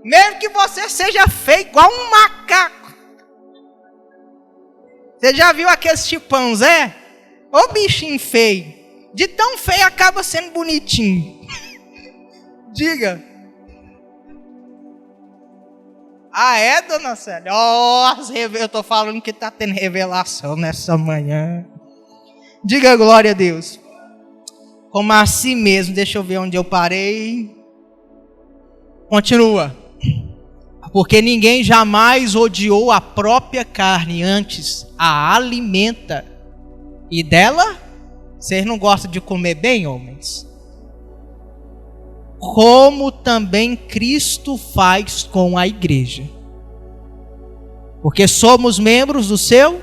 Mesmo que você seja feio igual um macaco. Você já viu aquele chimpanzé? Ô bichinho feio. De tão feio acaba sendo bonitinho. Diga. Ah, é, dona Célia? Eu estou falando que está tendo revelação nessa manhã. Diga glória a Deus. Como assim mesmo? Deixa eu ver onde eu parei. Continua. Porque ninguém jamais odiou a própria carne, antes a alimenta. E dela, vocês não gostam de comer bem, homens? Como também Cristo faz com a igreja. Porque somos membros do seu.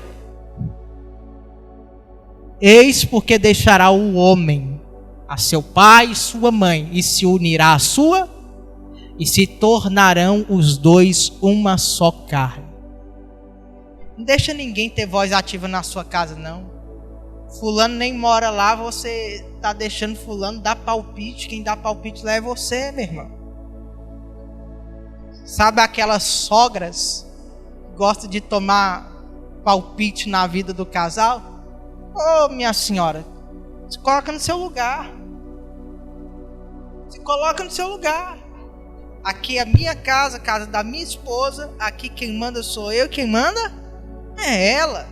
Eis porque deixará o homem a seu pai e sua mãe, e se unirá à sua, e se tornarão os dois uma só carne. Não deixa ninguém ter voz ativa na sua casa, não. Fulano nem mora lá, você está deixando fulano dar palpite. Quem dá palpite lá é você, meu irmão. Sabe aquelas sogras que gostam de tomar palpite na vida do casal? Minha senhora, se coloca no seu lugar. Se coloca no seu lugar. Aqui é a minha casa, a casa da minha esposa. Aqui quem manda sou eu, quem manda é ela.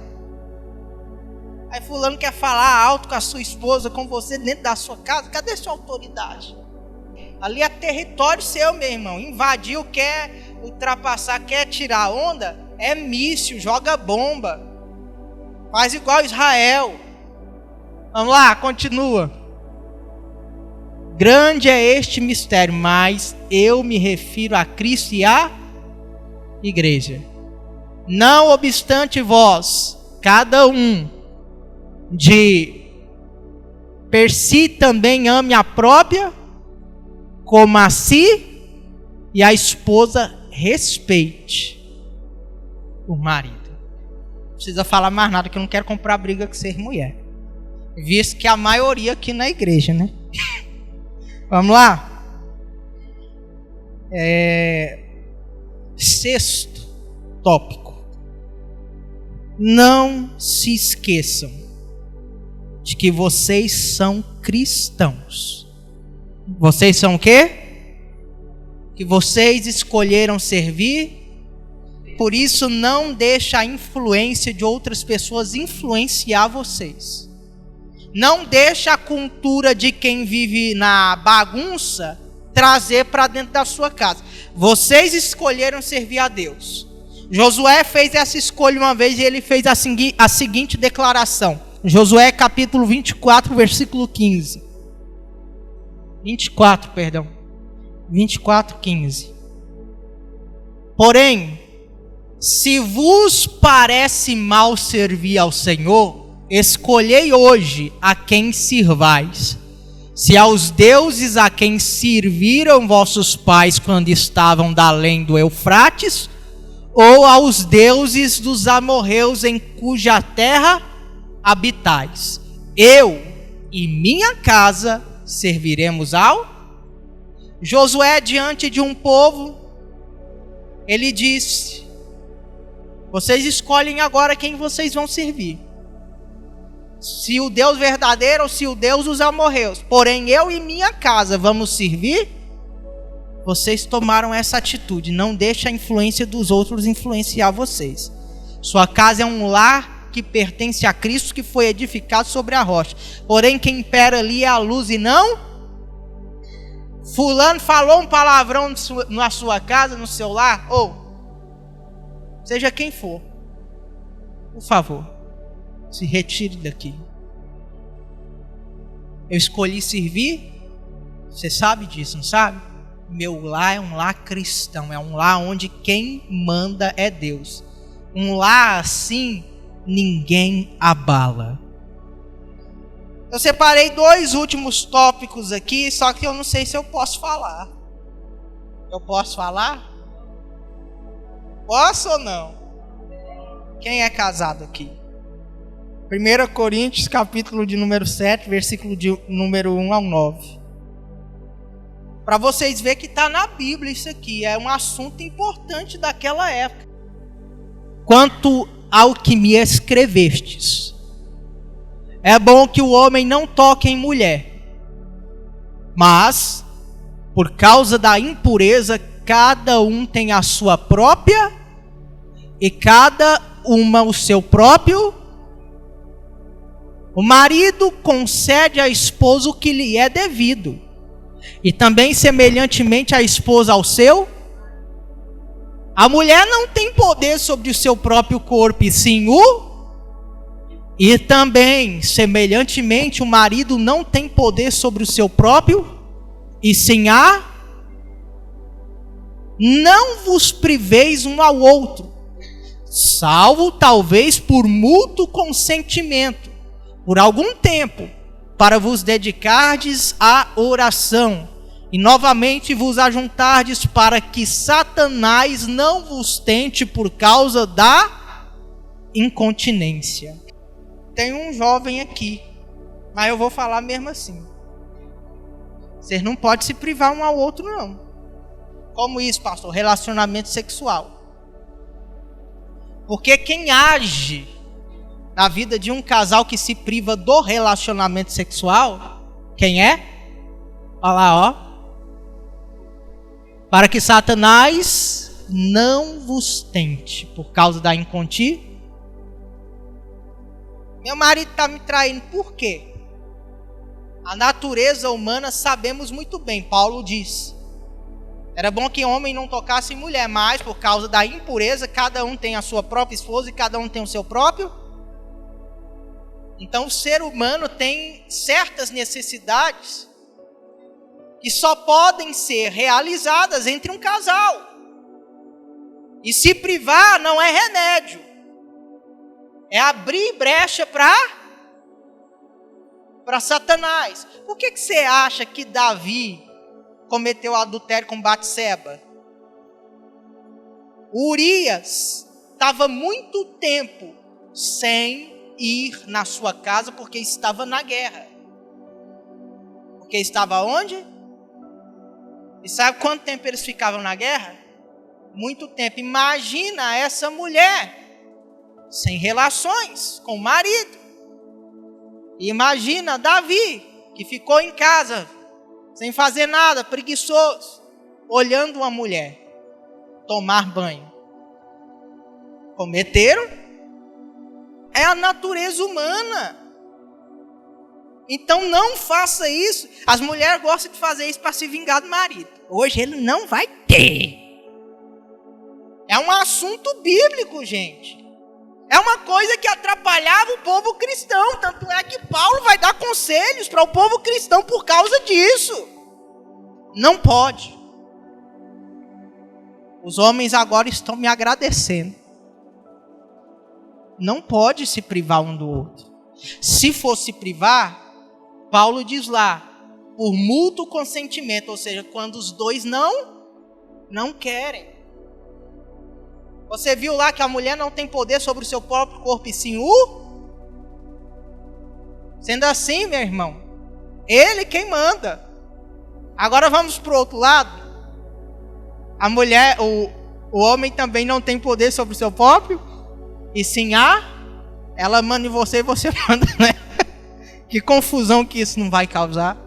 Aí fulano quer falar alto com a sua esposa, com você dentro da sua casa. Cadê sua autoridade? Ali é território seu, meu irmão. Invadiu, quer ultrapassar, quer tirar onda. É míssil, joga bomba. Faz igual Israel. Vamos lá, continua. Grande é este mistério, mas eu me refiro a Cristo e à igreja. Não obstante vós, cada um, per si também ame a própria, como a si, e a esposa respeite o marido. Não precisa falar mais nada, que eu não quero comprar briga com ser mulher. Visto que a maioria aqui na igreja, né? Vamos lá? Sexto tópico. Não se esqueçam de que vocês são cristãos. Vocês são o quê? Que vocês escolheram servir. Por isso não deixa a influência de outras pessoas influenciar vocês. Não deixa a cultura de quem vive na bagunça trazer para dentro da sua casa. Vocês escolheram servir a Deus. Josué fez essa escolha uma vez e ele fez a seguinte declaração. Josué capítulo 24, versículo 15. 24, 15. Porém, se vos parece mal servir ao Senhor, escolhei hoje a quem sirvais. Se aos deuses a quem serviram vossos pais quando estavam da além do Eufrates, ou aos deuses dos amorreus em cuja terra habitais. Eu e minha casa serviremos ao... Josué, diante de um povo, ele disse: vocês escolhem agora quem vocês vão servir. Se o Deus verdadeiro ou se o Deus dos amorreus. Porém, eu e minha casa vamos servir vocês tomaram essa atitude. Não deixe a influência dos outros influenciar vocês. Sua casa é um lar que pertence a Cristo, que foi edificado sobre a rocha. Porém, quem impera ali é a luz e não... Fulano falou um palavrão na sua casa, no seu lar. Ou, seja quem for, por favor, se retire daqui. Eu escolhi servir. Você sabe disso, não sabe? Meu lar é um lar cristão. É um lar onde quem manda é Deus. Um lar assim, ninguém abala. Eu separei 2 últimos tópicos aqui, só que eu não sei se eu posso falar. Eu posso falar? Posso ou não? Quem é casado aqui? 1 Coríntios, capítulo de número 7, versículo de número 1 ao 9. Para vocês verem que está na Bíblia isso aqui. É um assunto importante daquela época. Quanto ao que me escrevestes, é bom que o homem não toque em mulher, mas, por causa da impureza, cada um tem a sua própria, e cada uma o seu próprio. O marido concede à esposa o que lhe é devido, e também semelhantemente a esposa ao seu. A mulher não tem poder sobre o seu próprio corpo, e sim o... E também, semelhantemente, o marido não tem poder sobre o seu próprio, e sim a... Não vos priveis um ao outro, salvo talvez por mútuo consentimento, por algum tempo, para vos dedicardes à oração, e novamente vos ajuntardes, para que Satanás não vos tente por causa da incontinência. Tem um jovem aqui, mas eu vou falar mesmo assim. Vocês não podem se privar um ao outro, não. Como isso, pastor? Relacionamento sexual. Porque quem age na vida de um casal que se priva do relacionamento sexual, quem é? Olha lá, ó. Para que Satanás não vos tente por causa da incontinência. Meu marido está me traindo, por quê? A natureza humana sabemos muito bem, Paulo diz. Era bom que homem não tocasse em mulher, mas por causa da impureza, cada um tem a sua própria esposa e cada um tem o seu próprio. Então o ser humano tem certas necessidades que só podem ser realizadas entre um casal. E se privar não é remédio. É abrir brecha para Satanás. Por que você acha que Davi cometeu adultério com Batseba? Urias estava muito tempo sem ir na sua casa porque estava na guerra. Porque estava onde? E sabe quanto tempo eles ficavam na guerra? Muito tempo. Imagina essa mulher sem relações com o marido. E imagina Davi, que ficou em casa, sem fazer nada, preguiçoso, olhando uma mulher tomar banho. Cometeram? É a natureza humana. Então não faça isso. As mulheres gostam de fazer isso para se vingar do marido. Hoje ele não vai ter. É um assunto bíblico, gente. É uma coisa que atrapalhava o povo cristão. Tanto é que Paulo vai dar conselhos para o povo cristão por causa disso. Não pode. Os homens agora estão me agradecendo. Não pode se privar um do outro. Se fosse privar, Paulo diz lá, por mútuo consentimento, ou seja, quando os dois não querem. Você viu lá que a mulher não tem poder sobre o seu próprio corpo e sim o... Sendo assim, meu irmão, ele quem manda. Agora vamos para o outro lado. A mulher, o homem também não tem poder sobre o seu próprio, e sim ela manda em você e você manda, né? Que confusão que isso não vai causar.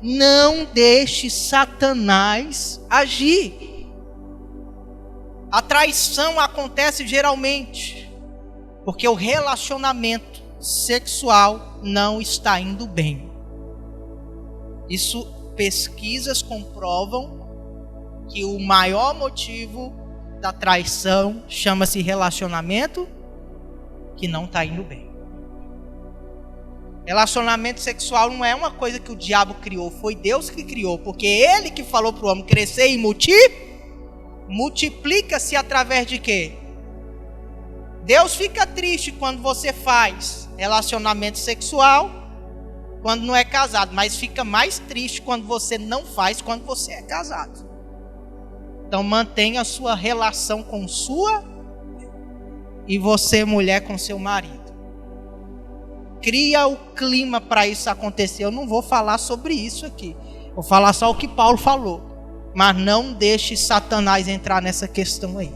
não deixe Satanás agir. A traição acontece geralmente porque o relacionamento sexual não está indo bem. Isso, pesquisas comprovam que o maior motivo da traição chama-se relacionamento que não está indo bem. Relacionamento sexual não é uma coisa que o diabo criou, foi Deus que criou, porque Ele que falou para o homem crescer e multiplica-se através de quê? Deus fica triste quando você faz relacionamento sexual, quando não é casado, mas fica mais triste quando você não faz, quando você é casado. Então mantenha a sua relação com sua e você, mulher, com seu marido. Cria o clima para isso acontecer. Eu não vou falar sobre isso aqui. Vou falar só o que Paulo falou. Mas não deixe Satanás entrar nessa questão aí.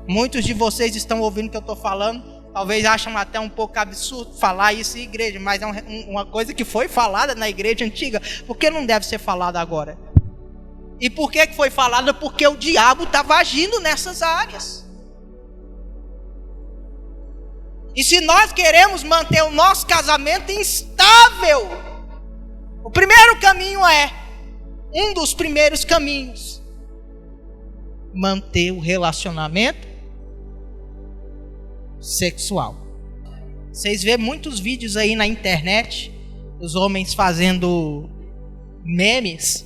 Muitos de vocês estão ouvindo o que eu estou falando. Talvez achem até um pouco absurdo falar isso em igreja. Mas é uma coisa que foi falada na igreja antiga. Por que não deve ser falada agora? E por que foi falada? Porque o diabo estava agindo nessas áreas. E se nós queremos manter o nosso casamento instável, o primeiro caminho um dos primeiros caminhos, manter o relacionamento sexual. Vocês vêem muitos vídeos aí na internet, os homens fazendo memes,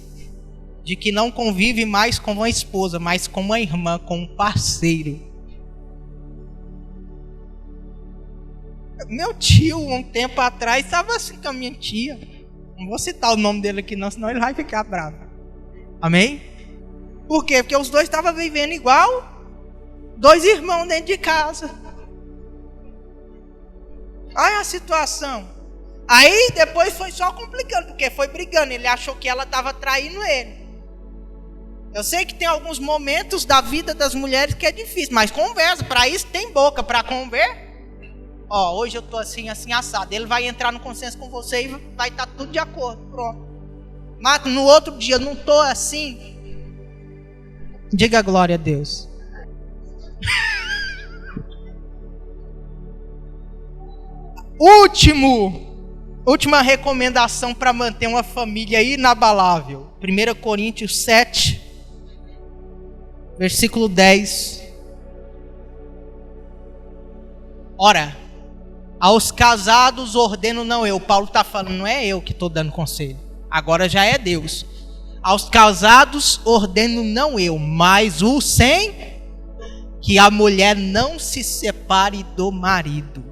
de que não convive mais com uma esposa, mas com uma irmã, com um parceiro. Meu tio, um tempo atrás, estava assim com a minha tia. Não vou citar o nome dele aqui não, senão ele vai ficar bravo. Amém? Por quê? Porque os dois estavam vivendo igual dois irmãos dentro de casa. Olha a situação. Aí depois foi só complicando, porque foi brigando. Ele achou que ela estava traindo ele. Eu sei que tem alguns momentos da vida das mulheres que é difícil, mas conversa. Para isso tem boca, para conver. Hoje eu estou assim, assim, assado. Ele vai entrar no consenso com você e vai estar tudo de acordo. Pronto. Mas no outro dia, não estou assim. Diga glória a Deus. Última recomendação para manter uma família inabalável. 1 Coríntios 7, versículo 10. Ora, aos casados ordeno não eu. Paulo está falando, não é eu que estou dando conselho. Agora já é Deus. Aos casados ordeno não eu, mas o sem que a mulher não se separe do marido.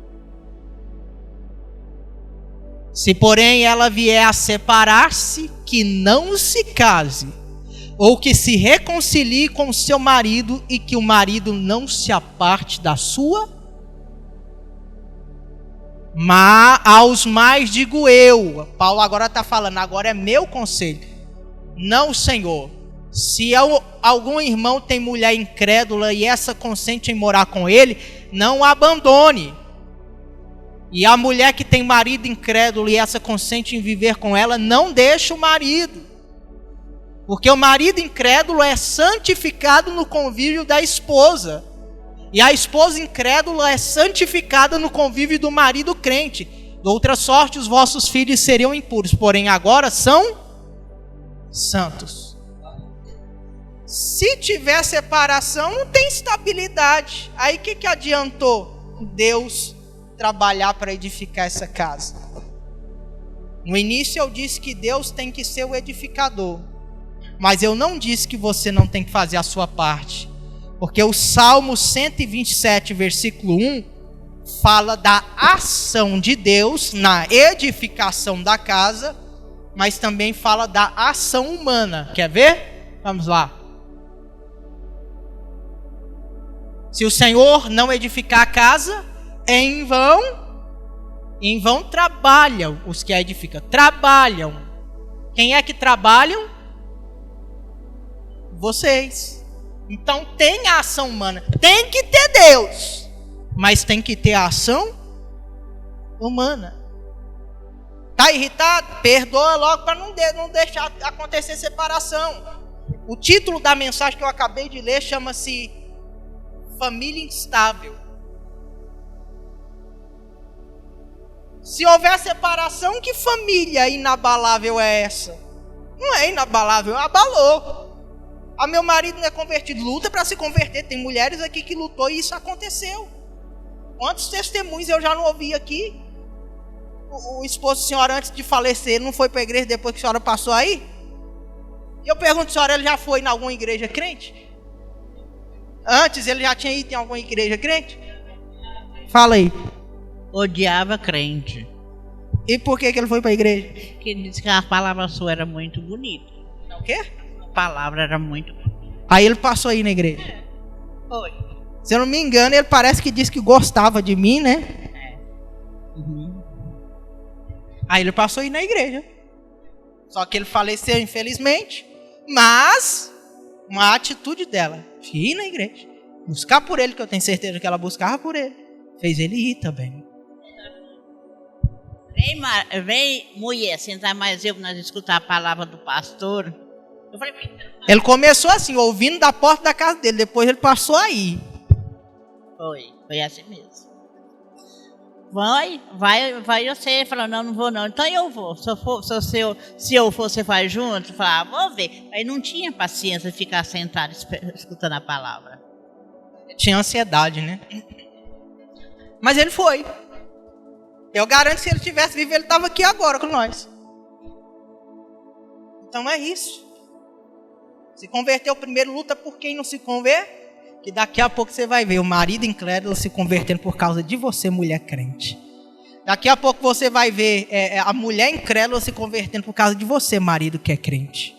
Se porém ela vier a separar-se, que não se case, ou que se reconcilie com seu marido e que o marido não se aparte da sua. Mas aos mais digo eu, Paulo agora está falando, agora é meu conselho. Não, Senhor, se algum irmão tem mulher incrédula e essa consente em morar com ele, não a abandone. E a mulher que tem marido incrédulo e essa consente em viver com ela, não deixe o marido. Porque o marido incrédulo é santificado no convívio da esposa. E a esposa incrédula é santificada no convívio do marido crente. De outra sorte, os vossos filhos seriam impuros, porém agora são santos. Se tiver separação, não tem estabilidade. Aí o que adiantou Deus trabalhar para edificar essa casa? No início eu disse que Deus tem que ser o edificador. Mas eu não disse que você não tem que fazer a sua parte. Porque o Salmo 127, versículo 1, fala da ação de Deus na edificação da casa, mas também fala da ação humana. Quer ver? Vamos lá. Se o Senhor não edificar a casa, em vão trabalham os que a edificam. Trabalham. Quem é que trabalham? Vocês. Então tem a ação humana. Tem que ter Deus, mas tem que ter a ação humana. Tá irritado? Perdoa logo para não deixar acontecer separação. O título da mensagem que eu acabei de ler chama-se Família Instável. Se houver separação, que família inabalável é essa? Não é inabalável, abalou. Meu marido não é convertido, luta para se converter. Tem mulheres aqui que lutou e isso aconteceu. Quantos testemunhos eu já não ouvi aqui? O esposo da senhora, antes de falecer, não foi para a igreja depois que a senhora passou aí? E eu pergunto, senhora, ele já foi em alguma igreja crente? Antes ele já tinha ido em alguma igreja crente? Fala aí. Odiava crente. E por que ele foi para a igreja? Porque ele disse que a palavra sua era muito bonita. O quê? A palavra era muito bonita. Aí ele passou aí na igreja. Foi. Se eu não me engano, ele parece que disse que gostava de mim, né? Uhum. Aí ele passou aí na igreja. Só que ele faleceu, infelizmente. Mas uma atitude dela, ir na igreja, buscar por ele, que eu tenho certeza que ela buscava por ele, fez ele ir também. Vem mulher, sentar mais eu para nós escutar a palavra do pastor. Eu falei, ele começou assim, ouvindo da porta da casa dele, depois ele passou aí. Foi assim mesmo. Vai você. Falou, não vou não. Então eu vou. Se eu for, você vai junto? Eu falei, vou ver. Aí não tinha paciência de ficar sentado escutando a palavra. Tinha ansiedade, né? Mas ele foi. Eu garanto que se ele tivesse vivo, ele estava aqui agora com nós. Então é isso. Se converteu primeiro, luta por quem não se converte. Que daqui a pouco você vai ver o marido incrédulo se convertendo por causa de você, mulher crente. Daqui a pouco você vai ver a mulher incrédula se convertendo por causa de você, marido que é crente.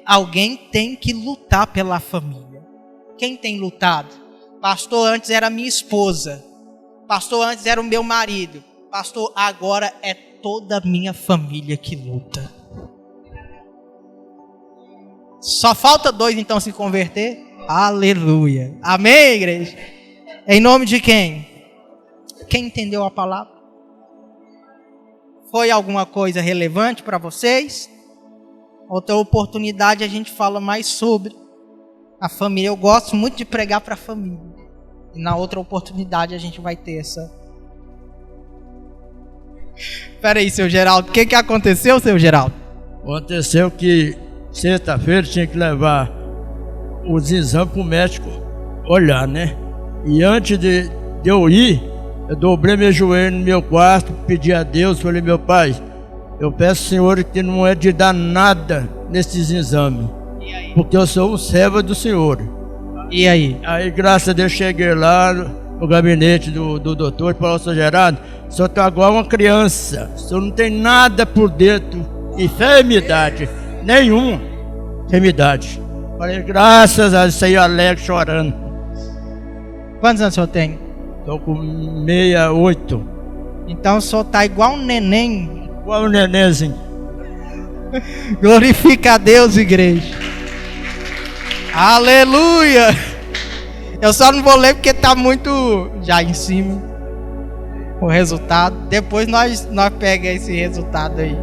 Alguém tem que lutar pela família. Quem tem lutado? Pastor, antes era minha esposa. Pastor, antes era o meu marido. Pastor, agora é toda a minha família que luta. Só falta 2 então se converter? Aleluia. Amém, igreja? Em nome de quem? Quem entendeu a palavra? Foi alguma coisa relevante para vocês? Outra oportunidade a gente fala mais sobre a família. Eu gosto muito de pregar para a família. E na outra oportunidade a gente vai ter essa. Espera aí, seu Geraldo. O que aconteceu, seu Geraldo? Aconteceu que sexta-feira tinha que levar os exames para o médico olhar, né? E antes de eu ir, eu dobrei meu joelho no meu quarto, pedi a Deus, falei, meu pai, eu peço ao Senhor que não é de dar nada nesses exames, porque eu sou um servo do Senhor. E aí? Aí, graças a Deus, cheguei lá no gabinete do doutor e falou, seu Gerardo, o senhor está igual uma criança, o senhor não tem nada por dentro, enfermidade, nenhuma enfermidade. Falei, graças a Deus, saí alegre, chorando. Quantos anos o senhor tem? Estou com 68. Então o senhor está igual um neném. Igual um nenenzinho. Glorifica a Deus, igreja. Aleluia. Eu só não vou ler porque está muito já em cima o resultado. Depois nós pegamos esse resultado aí.